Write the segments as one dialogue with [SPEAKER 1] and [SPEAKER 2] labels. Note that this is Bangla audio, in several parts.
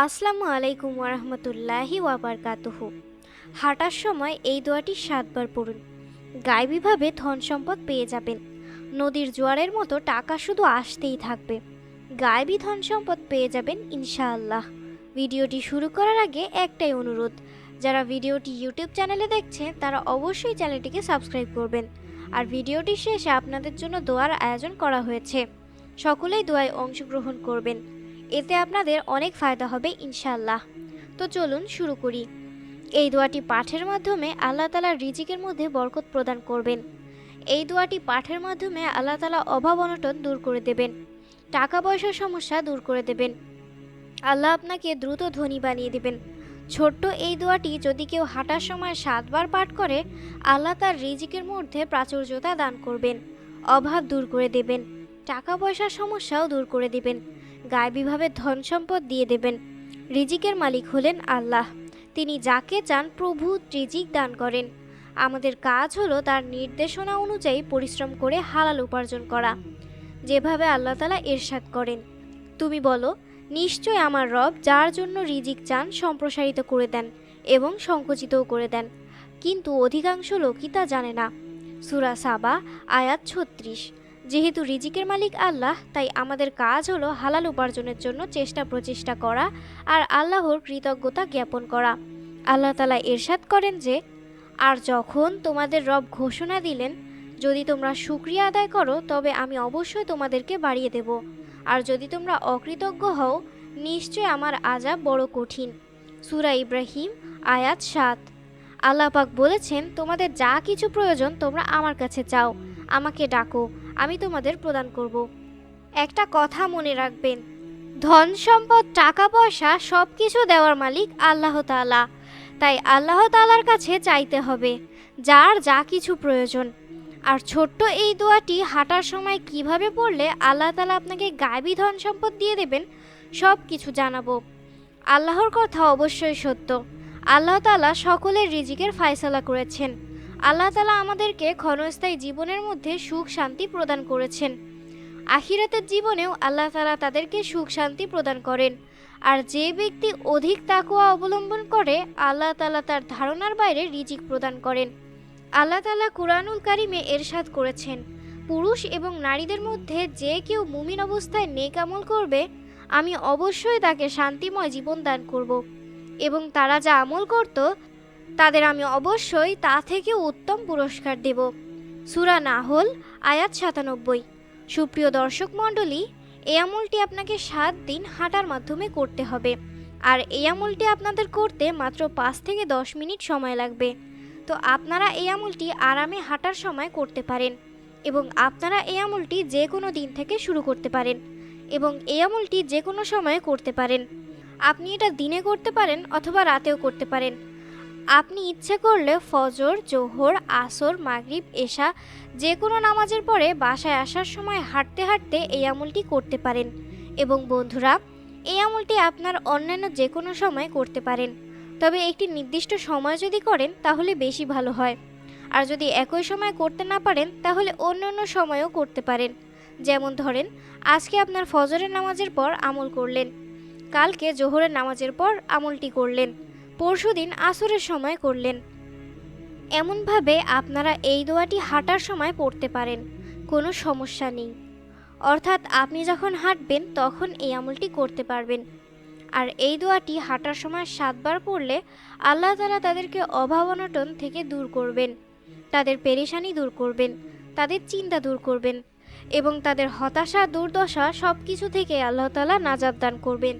[SPEAKER 1] আসসালামু আলাইকুম ওরহমতুল্লাহি ওয়াবারকাতুহু। হাঁটার সময় এই দোয়াটি 7 বার পড়ুন। গায়েবীভাবে ধন সম্পদ পেয়ে যাবেন। নদীর জোয়ারের মতো টাকা শুধু আসতেই থাকবে। গায়েবী ধন সম্পদ পেয়ে যাবেন ইনশাআল্লাহ। ভিডিওটি শুরু করার আগে একটাই অনুরোধ, যারা ভিডিওটি ইউটিউব চ্যানেলে দেখছেন তারা অবশ্যই চ্যানেলটিকে সাবস্ক্রাইব করবেন। আর ভিডিওটি শেষে আপনাদের জন্য দোয়ার আয়োজন করা হয়েছে, সকলেই দোয়ায় অংশগ্রহণ করবেন, এতে আপনাদের অনেক ফায়দা হবে ইনশাআল্লাহ। তো চলুন শুরু করি। এই দোয়াটি পাঠের মাধ্যমে আল্লাহ তাআলা রিজিকের মধ্যে বরকত প্রদান করবেন। এই দোয়াটি পাঠের মাধ্যমে আল্লাহ তাআলা অভাব অনটন দূর করে দেবেন, টাকা পয়সার সমস্যা দূর করে দেবেন। আল্লাহ আপনাকে দ্রুত ধনী বানিয়ে দেবেন। ছোট্ট এই দোয়াটি যদি কেউ হাঁটার সময় 7 বার পাঠ করে, আল্লাহ তার রিজিকের মধ্যে প্রাচুর্যতা দান করবেন, অভাব দূর করে দেবেন, টাকা পয়সার সমস্যাও দূর করে দেবেন, গায়েবীভাবে ধন সম্পদ দিয়ে দেবেন। রিজিকের মালিক হলেন আল্লাহ। তিনি যাকে চান প্রভু রিজিক দান করেন। আমাদের কাজ হলো তার নির্দেশনা অনুযায়ী পরিশ্রম করে হালাল উপার্জন করা, যেভাবে আল্লাহ তাআলা ইরশাদ করেন, তুমি বলো, নিশ্চয় আমার রব যার জন্য রিজিক চান সম্প্রসারিত করে দেন এবং সংকুচিতও করে দেন, কিন্তু অধিকাংশ লোকই তা জানে না। সূরা সাবা আয়াত 36। যেহেতু রিজিকের মালিক আল্লাহ, তাই আমাদের কাজ হলো হালাল উপার্জনের জন্য প্রচেষ্টা করা আর আল্লাহর কৃতজ্ঞতা জ্ঞাপন করা। আল্লাহ তাআলা ইরশাদ করেন যে, আর যখন তোমাদের রব ঘোষণা দিলেন, যদি তোমরা শুকরিয়া আদায় করো তবে আমি অবশ্যই তোমাদেরকে বাড়িয়ে দেব, আর যদি তোমরা অকৃতজ্ঞ হও নিশ্চয় আমার আযাব বড় কঠিন। সূরা ইব্রাহিম আয়াত 7। আল্লাহ পাক বলেছেন, তোমাদের যা কিছু প্রয়োজন তোমরা আমার কাছে চাও, আমাকে ডাকো, আমি তোমাদের প্রদান করব। একটা কথা মনে রাখবেন, ধন সম্পদ টাকা পয়সা সব কিছু দেওয়ার মালিক আল্লাহ তাআলা। তাই আল্লাহ তাআলার কাছে চাইতে হবে যার যা কিছু প্রয়োজন। আর ছোট্ট এই দোয়াটি হাঁটার সময় কিভাবে পড়লে আল্লাহ তাআলা আপনাকে গায়েবী ধন সম্পদ দিয়ে দেবেন, সব কিছু জানাবো। আল্লাহর কথা অবশ্যই সত্য। আল্লাহ তাআলা সকলের রিজিকের ফায়সালা করেছেন। আল্লাহ তাআলা আমাদেরকে ক্ষণস্থায়ী জীবনের মধ্যে সুখ শান্তি প্রদান করেছেন। আখিরাতের জীবনেও আল্লাহ তাআলা তাদেরকে সুখ শান্তি প্রদান করেন। আর যে ব্যক্তি অধিক তাকওয়া অবলম্বন করে, আল্লাহ তাআলা তার ধারণার বাইরে রিজিক প্রদান করেন। আল্লাহ তাআলা কুরআনুল কারীমে ইরশাদ করেছেন, পুরুষ এবং নারীদের মধ্যে যে কেউ মুমিন অবস্থায় নেক আমল করবে, আমি অবশ্যই তাকে শান্তিময় জীবন দান করব, এবং তারা যা আমল করত তাদের আমি অবশ্যই তা থেকে উত্তম পুরস্কার দেব। সূরা নাহল আয়াত 97। সুপ্রিয় দর্শক মণ্ডলী, এই আমলটি আপনাকে 7 দিন হাঁটার মাধ্যমে করতে হবে। আর এই আমলটি আপনাদের করতে মাত্র 5 থেকে 10 মিনিট সময় লাগবে। তো আপনারা এই আমলটি আরামে হাঁটার সময় করতে পারেন, এবং আপনারা এই আমলটি যে কোনো দিন থেকে শুরু করতে পারেন, এবং এই আমলটি যে কোনো সময়ে করতে পারেন। আপনি এটা দিনে করতে পারেন অথবা রাতেও করতে পারেন। আপনি ইচ্ছে করলে ফজর, জোহর, আসর, মাগরিব, এশা যে কোনো নামাজের পরে বাসায় আসার সময় হাঁটতে হাঁটতে এই আমলটি করতে পারেন। এবং বন্ধুরা, এই আমলটি আপনার অন্যান্য যে কোনো সময় করতে পারেন, তবে একটি নির্দিষ্ট সময় যদি করেন তাহলে বেশি ভালো হয়। আর যদি একই সময় করতে না পারেন তাহলে অন্য অন্য সময়েও করতে পারেন। যেমন ধরেন, আজকে আপনার ফজরের নামাজের পর আমল করলেন, কালকে জোহরের নামাজের পর আমলটি করলেন, পরশুদিন আসরের সময় করলেন। এমনভাবে আপনারা এই দোয়াটি হাঁটার সময় পড়তে পারেন, কোনো সমস্যা নেই। অর্থাৎ আপনি যখন হাঁটবেন তখন এই আমলটি করতে পারবেন। আর এই দোয়াটি হাঁটার সময় 7 বার পড়লে আল্লাহ তাআলা তাদেরকে অভাব অনটন থেকে দূর করবেন, তাদের পেরেশানি দূর করবেন, তাদের চিন্তা দূর করবেন, এবং তাদের হতাশা দুর্দশা সব কিছু থেকে আল্লাহ তাআলা নাজাত দান করবেন।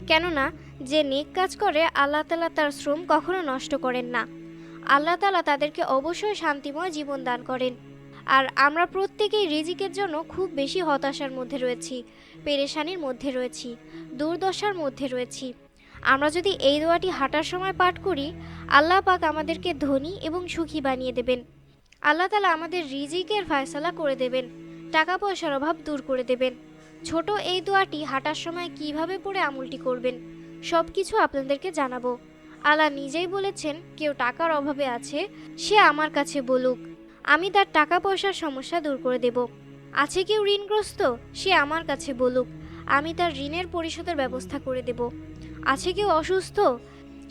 [SPEAKER 1] কেননা যে নেক কাজ করে আল্লাহ তাআলা তার শ্রম কখনো নষ্ট করেন না। আল্লাহ তাআলা তাদেরকে অবশ্যই শান্তিময় জীবন দান করেন। আর আমরা প্রত্যেকেই রিজিকের জন্য খুব বেশি হতাশার মধ্যে রয়েছি, পেরেশানির মধ্যে রয়েছি, দুর্দশার মধ্যে রয়েছি। আমরা যদি এই দোয়াটি হাঁটার সময় পাঠ করি, আল্লাহ পাক আমাদেরকে ধনী এবং সুখী বানিয়ে দেবেন। আল্লাহ তাআলা আমাদের রিজিকের ফায়সালা করে দেবেন, টাকা পয়সার অভাব দূর করে দেবেন। ছোট এই দোয়াটি হাঁটার সময় কিভাবে পড়ে আমলটি করবেন সব কিছু আপনাদেরকে জানাবো। আল্লাহ নিজেই বলেছেন, কেউ টাকার অভাবে আছে সে আমার কাছে বলুক, আমি তার টাকা পয়সার সমস্যা দূর করে দেব। আছে কেউ ঋণগ্রস্ত, সে আমার কাছে বলুক, আমি তার ঋণের পরিশোধের ব্যবস্থা করে দেব। আছে কেউ অসুস্থ?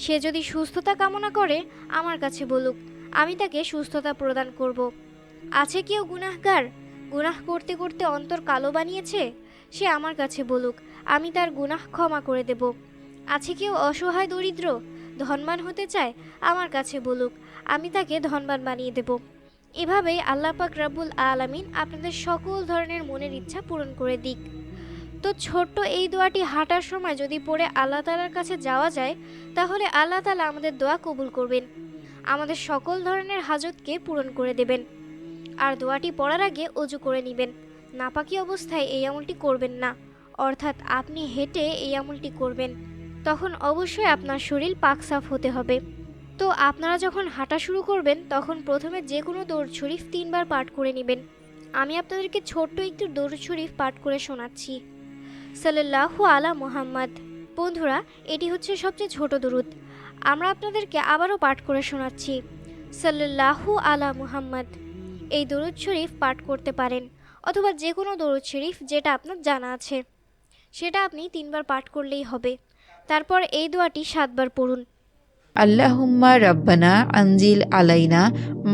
[SPEAKER 1] সে যদি সুস্থতা কামনা করে আমার কাছে বলুক, আমি তাকে সুস্থতা প্রদান করব। আছে কেউ গুনাহগার, গুনাহ করতে করতে অন্তর কালো বানিয়েছে? সে আমার কাছে বলুক, আমি তার গুনাহ ক্ষমা করে দেব। আছে কেউ অসহায় দরিদ্র, ধনবান হতে চায়? আমার কাছে বলুক, আমি তাকে ধনবান বানিয়ে দেব। এভাবেই আল্লাহ পাক রব্বুল আলামিন আপনাদের সকল ধরনের মনের ইচ্ছা পূরণ করে দিক। তো ছোট্ট এই দোয়াটি হাঁটার সময় যদি পড়ে আল্লাহ তাআলার কাছে যাওয়া যায়, তাহলে আল্লাহ তাআলা আমাদের দোয়া কবুল করবেন, আমাদের সকল ধরনের হাজতকে পূরণ করে দেবেন। আর দোয়াটি পড়ার আগে অজু করে নেবেন। নাপাকি অবস্থায় এই আমলটি করবেন না, অর্থাৎ আপনি হেঁটে এই আমলটি করবেন। তখন অবশ্যই আপনার শরীর পাক সাফ হতে হবে। তো আপনারা যখন হাঁটা শুরু করবেন তখন প্রথমে যে কোনো দরুদ শরীফ 3 বার পাঠ করে নেবেন। আমি আপনাদেরকে ছোট্ট একটু দরুদ শরীফ পাঠ করে শোনাচ্ছি। সাল্লাল্লাহু আলা মুহাম্মদ। বন্ধুরা, এটি হচ্ছে সবচেয়ে ছোট দরুদ। আমরা আপনাদেরকে আবারও পাঠ করে শোনাচ্ছি। সাল্লাল্লাহু আলা মুহাম্মদ। এই দরুদ শরীফ পাঠ করতে পারেন, অথবা যে কোনো দরুদ শরীফ যেটা আপনার জানা আছে সেটা আপনি 3 বার পাঠ করলেই হবে। তারপর এই দোয়াটি 7 বার পড়ুন।
[SPEAKER 2] আল্লাহুম্মা রাব্বানা আনজিল আলাইনা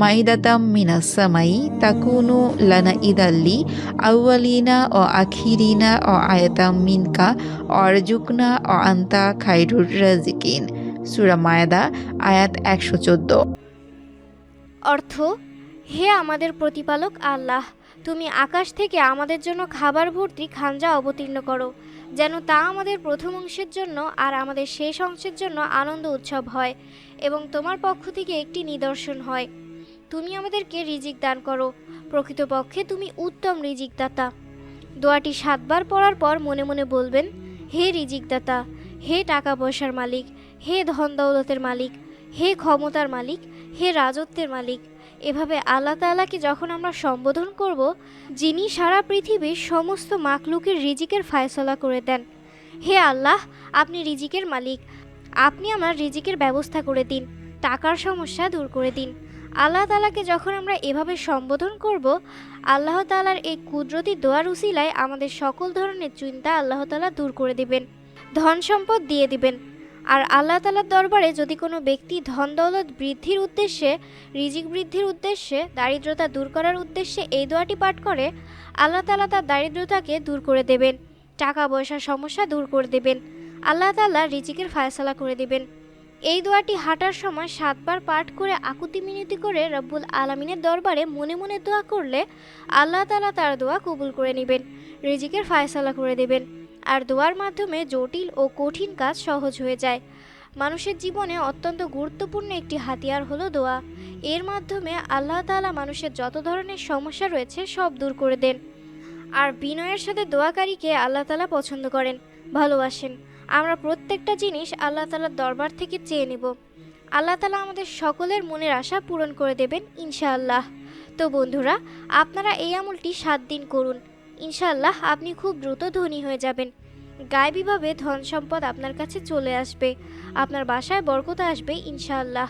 [SPEAKER 2] মাইদাতাম মিনাস সামাই তাকুনু লানা ইদাল্লি আউয়ালিনা ও আখিরিনা ও আয়াতাম মিনকা অরজুকনা ও আন্তা খাইরুর রাজিকিন। সূরা মায়দা আয়াত 114।
[SPEAKER 1] অর্থ: হে আমাদের প্রতিপালক আল্লাহ, তুমি আকাশ থেকে আমাদের জন্য খাবার ভর্তি খাঞ্জা অবতীর্ণ করো, যেন তা আমাদের প্রথম অংশের জন্য আর আমাদের শেষ অংশের জন্য আনন্দ উৎসব হয় এবং তোমার পক্ষ থেকে একটি নিদর্শন হয়। তুমি আমাদেরকে রিজিক দান করো, প্রকৃতপক্ষে তুমি উত্তম রিজিক দাতা। দোয়াটি 7 বার পড়ার পর মনে মনে বলবেন, হে রিজিক দাতা, হে টাকা পয়সার মালিক, হে ধন দৌলতের মালিক, হে ক্ষমতার মালিক, হে রাজত্বের মালিক। এভাবে আল্লাহ তাআলাকে যখন আমরা সম্বোধন করব, যিনি সারা পৃথিবীর সমস্ত মাখলুকের রিজিকের ফায়সালা করে দেন, হে আল্লাহ, আপনি রিজিকের মালিক, আপনি আমার রিজিকের ব্যবস্থা করে দিন, টাকার সমস্যা দূর করে দিন। আল্লাহ তাআলাকে যখন আমরা এভাবে সম্বোধন করব, আল্লাহ তাআলার এই কুদরতি দোয়ার উসিলায় আমাদের সকল ধরনের চিন্তা আল্লাহ তাআলা দূর করে দিবেন, ধন সম্পদ দিয়ে দিবেন। আর আল্লাহ তাআলার দরবারে যদি কোনো ব্যক্তি ধন দৌলত বৃদ্ধির উদ্দেশ্যে, রিজিক বৃদ্ধির উদ্দেশ্যে, দারিদ্রতা দূর করার উদ্দেশ্যে এই দোয়াটি পাঠ করে, আল্লাহ তাআলা তার দারিদ্রতাকে দূর করে দেবেন, টাকা পয়সার সমস্যা দূর করে দেবেন, আল্লাহ তাআলা রিজিকের ফায়সালা করে দেবেন। এই দোয়াটি হাঁটার সময় 7 বার পাঠ করে আকুতি মিনতি করে রব্বুল আলামিনের দরবারে মনে মনে দোয়া করলে আল্লাহ তাআলা তার দোয়া কবুল করে নেবেন, রিজিকের ফায়সালা করে দেবেন। আর দোয়ার মাধ্যমে জটিল ও কঠিন কাজ সহজ হয়ে যায়। মানুষের জীবনে অত্যন্ত গুরুত্বপূর্ণ একটি হাতিয়ার হলো দোয়া। এর মাধ্যমে আল্লাহ তাআলা মানুষের যত ধরনের সমস্যা রয়েছে সব দূর করে দেন। আর বিনয়ের সাথে দোয়াকারীকে আল্লাহ তাআলা পছন্দ করেন, ভালোবাসেন। আমরা প্রত্যেকটা জিনিস আল্লাহ তাআলার দরবার থেকে চেয়ে নেব। আল্লাহ তাআলা আমাদের সকলের মনের আশা পূরণ করে দেবেন ইনশাআল্লাহ। তো বন্ধুরা, আপনারা এই আমলটি 7 দিন করুন, ইনশাআল্লাহ আপনি খুব দ্রুত ধনী হয়ে যাবেন। গায়েবীভাবে ধন সম্পদ আপনার কাছে চলে আসবে, আপনার বাসায় বরকত আসবে ইনশাআল্লাহ।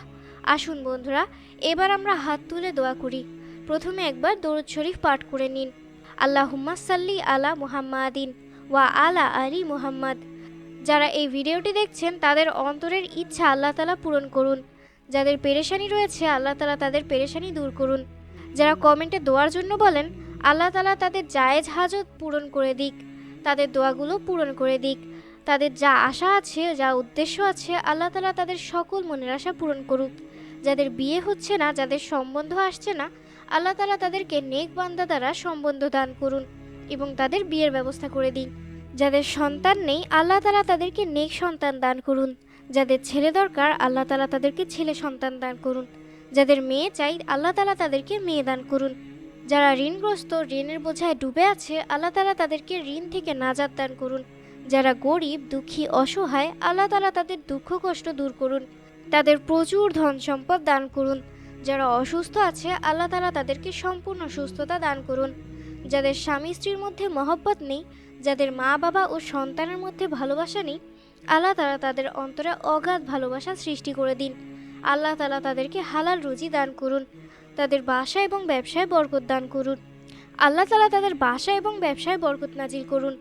[SPEAKER 1] আসুন বন্ধুরা, এবার আমরা হাত তুলে দোয়া করি। প্রথমে একবার দরুদ শরীফ পাঠ করে নিন। আল্লাহুম্মা সাল্লি আলা মুহাম্মাদিন ওয়া আলা আলি মুহাম্মাদ। যারা এই ভিডিওটি দেখছেন তাদের অন্তরের ইচ্ছা আল্লাহ তাআলা পূরণ করুন। যাদের পেরেশানি রয়েছে আল্লাহ তাআলা তাদের পেরেশানি দূর করুন। যারা কমেন্টে দোয়ার জন্য বলেন, আল্লাহ তাআলা তাদের জায়েজ হাজত পূরণ করে দিক, তাদের দোয়াগুলো পূরণ করে দিক। তাদের যা আশা আছে, যা উদ্দেশ্য আছে, আল্লাহ তাআলা তাদের সকল মনের আশা পূরণ করুক। যাদের বিয়ে হচ্ছে না, যাদের সম্বন্ধ আসছে না, আল্লাহ তাআলা তাদেরকে নেক বান্দা দ্বারা সম্বন্ধ দান করুন এবং তাদের বিয়ের ব্যবস্থা করে দিন। যাদের সন্তান নেই, আল্লাহ তাআলা তাদেরকে নেক সন্তান দান করুন। যাদের ছেলে দরকার, আল্লাহ তাআলা তাদেরকে ছেলে সন্তান দান করুন। যাদের মেয়ে চাই, আল্লাহ তাআলা তাদেরকে মেয়ে দান করুন। যারা ঋণগ্রস্ত, ঋণের বোঝায় ডুবে আছে, আল্লাহ তাআলা তাদেরকে ঋণ থেকে নাজাত দান করুন। যারা গরিব, দুঃখী, অসহায়, আল্লাহ তাআলা তাদের দুঃখ কষ্ট দূর করুন, তাদের প্রচুর ধন সম্পদ দান করুন। যারা অসুস্থ আছে, আল্লাহ তাআলা তাদেরকে সম্পূর্ণ সুস্থতা দান করুন। যাদের স্বামী স্ত্রীর মধ্যে মহব্বত নেই, যাদের মা বাবা ও সন্তানের মধ্যে ভালোবাসা নেই, আল্লাহ তাআলা তাদের অন্তরে অগাধ ভালোবাসা সৃষ্টি করে দিন। আল্লাহ তাআলা তাদেরকে হালাল রুজি দান করুন। তাদের বাসা এবং ব্যবসায় বরকত দান করুন। আল্লাহ তাআলা তাদের বাসা এবং ব্যবসায় বরকত নাজিল করুন।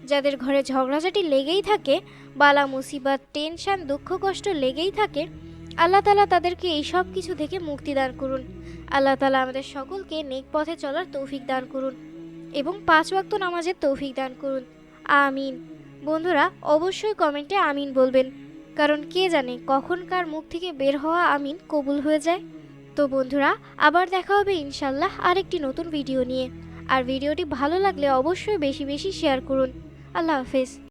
[SPEAKER 1] যাদের ঘরে ঝগড়াঝাটি লেগেই থাকে, বালা মুসিবত, টেনশন, দুঃখ কষ্ট লেগেই থাকে, আল্লাহ তাআলা তাদেরকে এই সব কিছু থেকে মুক্তি দান করুন। আল্লাহ তাআলা আমাদের সকলকে নেক পথে চলার তৌফিক দান করুন এবং 5 ওয়াক্ত নামাজের তৌফিক দান করুন। আমিন। বন্ধুরা, অবশ্যই কমেন্টে আমিন বলবেন, কারণ কে জানে কখন কার মুখ থেকে বের হওয়া আমিন কবুল হয়ে যায়। তো বন্ধুরা, আবার দেখা হবে ইনশাল্লাহ আরেকটি নতুন ভিডিও নিয়ে। আর ভিডিওটি ভালো লাগলে অবশ্যই বেশি বেশি শেয়ার করুন। আল্লাহ হাফেজ।